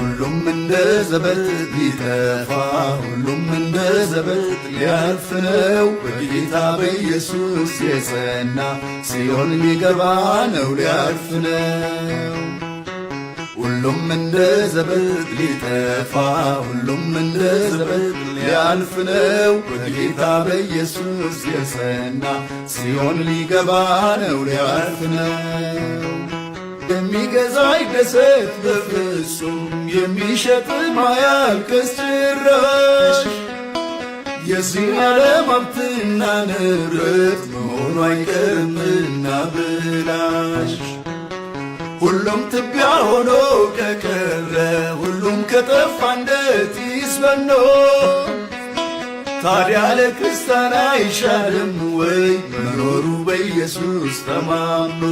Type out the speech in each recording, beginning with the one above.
ሁሉም እንደ ዘበት ሊጠፋ ሁሉም እንደ ዘበት ሊያልፍ ነው። በጌታ በኢየሱስ የጸና ሲኦል ሊገባ ነው ሊያልፍ ነው። ሁሉም እንደ ዘበት ሊጠፋ ሁሉም እንደ ዘበት ሊያልፍ ነው። በጌታ በኢየሱስ የጸና ሲኦል ሊገባ ነው ሊያልፍ ነው። የሚገዛ ይደሰት በፍጹም የሚሸጥ ማያልቅስ ጭራሽ የዚህ ዓለም ሀብትና ንብረት መሆኑ አይቀርምና ብላሽ ሁሉም ትቢያ ሆኖ ከቀረ ሁሉም ከጠፋ እንደ ጢስ በኖ ታዲያ ለክርስቲያን አይሻልም ወይ መኖሩ በኢየሱስ ተማምኖ?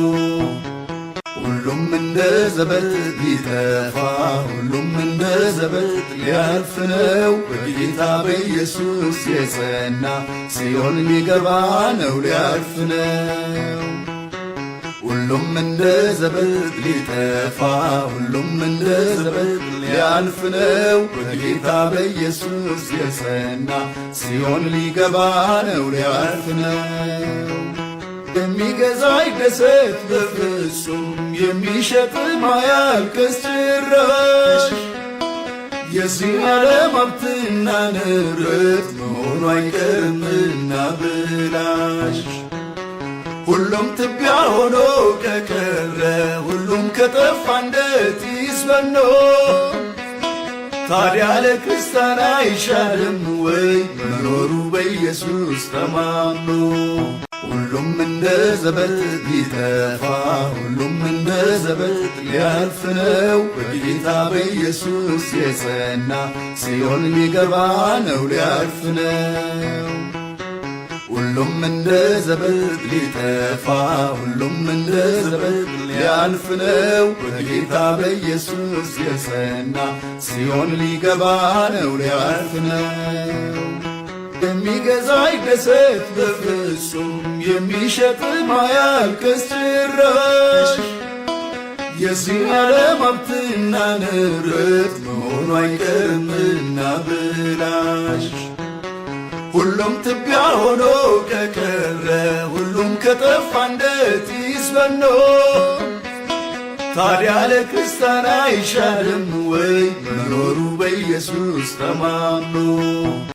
ሁሉም እንደ ዘበት ሊጠፋ ሁሉም እንደ ዘበት ሊያልፍ ነው። በጌታ በኢየሱስ የጸና ሲኦል ሊገባ ነው ሊያልፍ ነው። ሁሉም እንደ ዘበት ሊጠፋ ሁሉም እንደ ዘበት ሊያልፍ ነው። በጌታ በኢየሱስ የጸና ሲኦል ሊገባ ነው ሊያልፍ ነው። የሚገዛ ይደሰት በፍጹም የሚሸጥ ማያልቅስ ጭራሽ የዚህ ዓለም ሀብትና ንብረት መሆኑ አይቀርምና ብላሽ ሁሉም ትቢያ ሆኖ ከቀረ ሁሉም ከጠፋ እንደ ጢስ በኖ ታዲያ ለክርስቲያን አይሻልም ወይ መኖሩ በኢየሱስ ተማምኖ? ሁሉም እንደ ዘበት ሊጠፋ ሁሉም እንደ ዘበት ሊያልፍ ነው። በጌታ በኢየሱስ የጸና ሲኦል ሊገባ ነው ሊያልፍ ነው። ሁሉም እንደ ዘበት ሊጠፋ ሁሉም እንደ ዘበት ሊያልፍ ነው። በጌታ በኢየሱስ የጸና ሲኦል ሊገባ ነው ሊያልፍ ነው። የሚገዛ ይደሰት በፍጹም የሚሸጥ ማያልቅስ ጭራሽ የዚህ ዓለም ሀብትና ንብረት መሆኑ አይቀርምና ብላሽ ሁሉም ትቢያ ሆኖ ከቀረ ሁሉም ከጠፋ እንደ ጢስ በኖ ታዲያ ለክርስቲያን አይሻልም ወይ መኖሩ በኢየሱስ ተማምኖ?